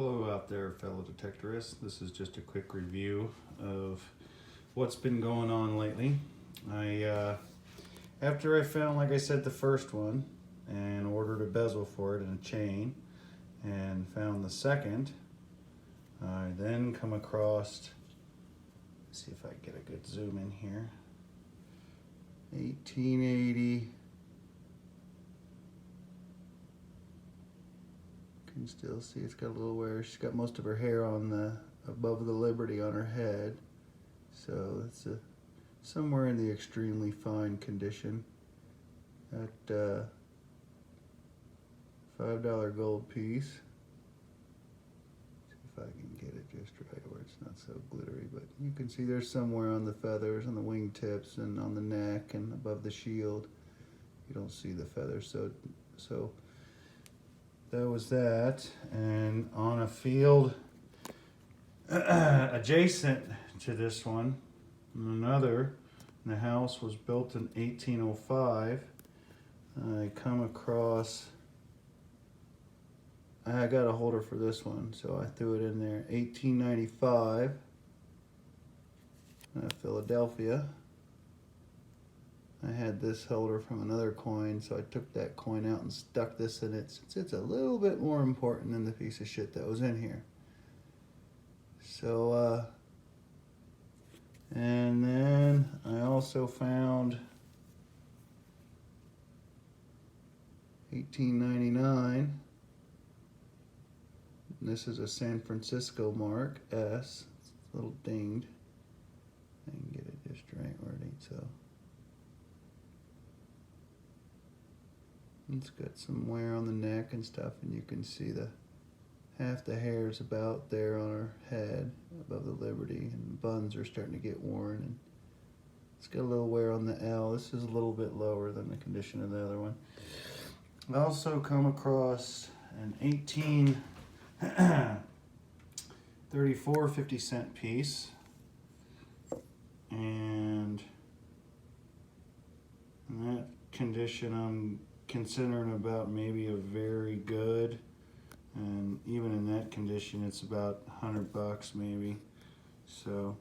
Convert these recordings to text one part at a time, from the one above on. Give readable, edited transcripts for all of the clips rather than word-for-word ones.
Hello out there, fellow detectorists. This is just a quick review of what's been going on lately. After I found, like I said, the first one and ordered a bezel for it and a chain, and found the second, I then come across, let's see if I can get a good zoom in here, 1880. You can still see it's got a little wear. She's got most of her hair on the above the Liberty on her head, so it's somewhere in the extremely fine condition. That $5 gold piece. See if I can get it just right where it's not so glittery, but you can see there's somewhere on the feathers, on the wingtips, and on the neck, and above the shield. You don't see the feathers, so that was that. And on a field adjacent to this one, another, and the house was built in 1805. I come across, I got a holder for this one, so I threw it in there. 1895, Philadelphia. I had this holder from another coin, so I took that coin out and stuck this in it, since it's a little bit more important than the piece of shit that was in here. So, and then I also found 1899. This is a San Francisco mark, S. It's a little dinged. I can get it just right where it ain't so. It's got some wear on the neck and stuff, and you can see half the hair's about there on her head above the Liberty, and the buns are starting to get worn, and it's got a little wear on the L. This is a little bit lower than the condition of the other one. I also come across an 1834 50-cent piece, and in that condition I'm considering about maybe a very good, and even in that condition it's about $100 maybe. So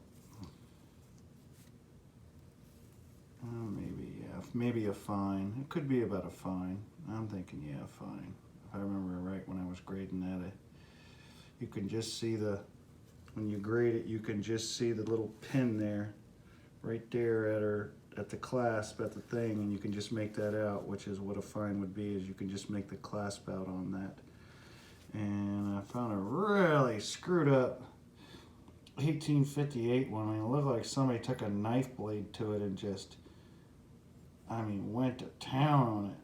maybe a fine. It could be about a fine. I'm thinking, yeah, fine. If I remember right, when I was grading that, you can just see when you grade it, you can just see the little pin there, right there at the clasp at the thing, and you can just make that out, which is what a fine would be, is you can just make the clasp out on that. And I found a really screwed up 1858 one. I mean, it looked like somebody took a knife blade to it and just, went to town on it.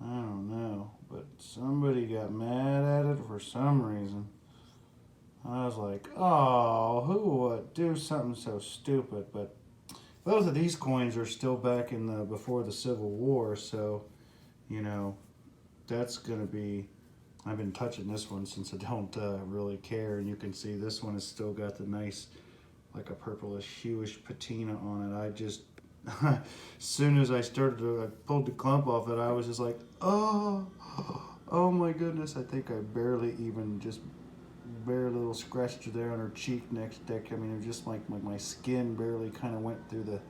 I don't know, but somebody got mad at it for some reason. I was like, oh, who would do something so stupid? But both of these coins are still back in before the Civil War, so, that's gonna be, I've been touching this one since I don't really care, and you can see this one has still got the nice, like a purplish, hueish patina on it. I just, as soon as I pulled the clump off it, I was just like, oh my goodness. I think I barely little scratched there on her cheek next deck. It was just like my skin barely kind of went through the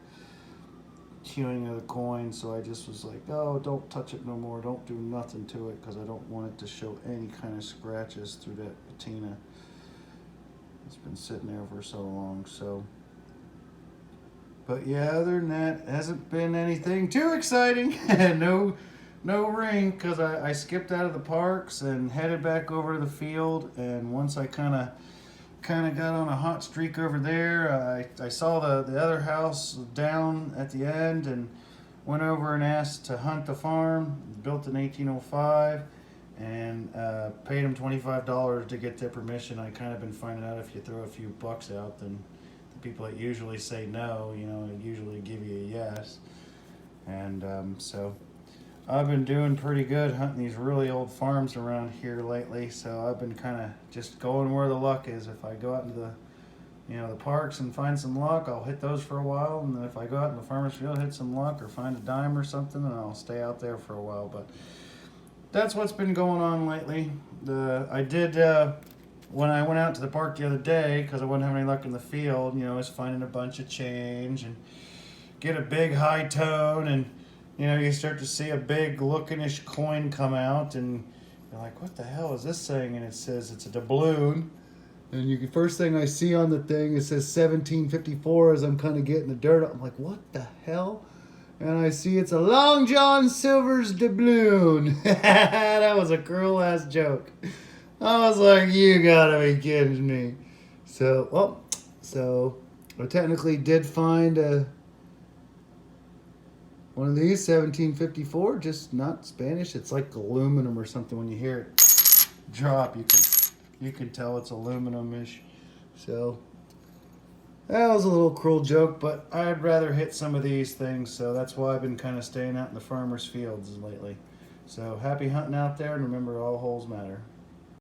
hewing of the coin, so I just was like, oh, don't touch it no more, don't do nothing to it, because I don't want it to show any kind of scratches through that patina. It's been sitting there for so long, so. But yeah, other than that, it hasn't been anything too exciting. No ring, because I skipped out of the parks and headed back over to the field, and once I kind of got on a hot streak over there, I saw the other house down at the end and went over and asked to hunt the farm. Built in 1805, and paid him $25 to get their permission. I kind of been finding out if you throw a few bucks out, then the people that usually say no, usually give you a yes. And so I've been doing pretty good hunting these really old farms around here lately, so I've been kind of just going where the luck is. If I go out into the parks and find some luck, I'll hit those for a while, and then if I go out in the farmer's field, hit some luck or find a dime or something, and I'll stay out there for a while. But that's what's been going on lately. I did when I went out to the park the other day because I wasn't having any luck in the field. You know, I was finding a bunch of change and get a big high tone, and you know, you start to see a big lookingish coin come out, and you're like, what the hell is this thing? And it says it's a doubloon. And you first thing I see on the thing, it says 1754 as I'm kind of getting the dirt. I'm like, what the hell? And I see it's a Long John Silver's doubloon. That was a cruel ass joke. I was like, you gotta be kidding me. So I technically did find one of these 1754, just not Spanish. It's like aluminum or something. When you hear it drop, you can tell it's aluminum-ish. So that was a little cruel joke, but I'd rather hit some of these things, so that's why I've been kind of staying out in the farmers' fields lately. So happy hunting out there, and remember, all holes matter.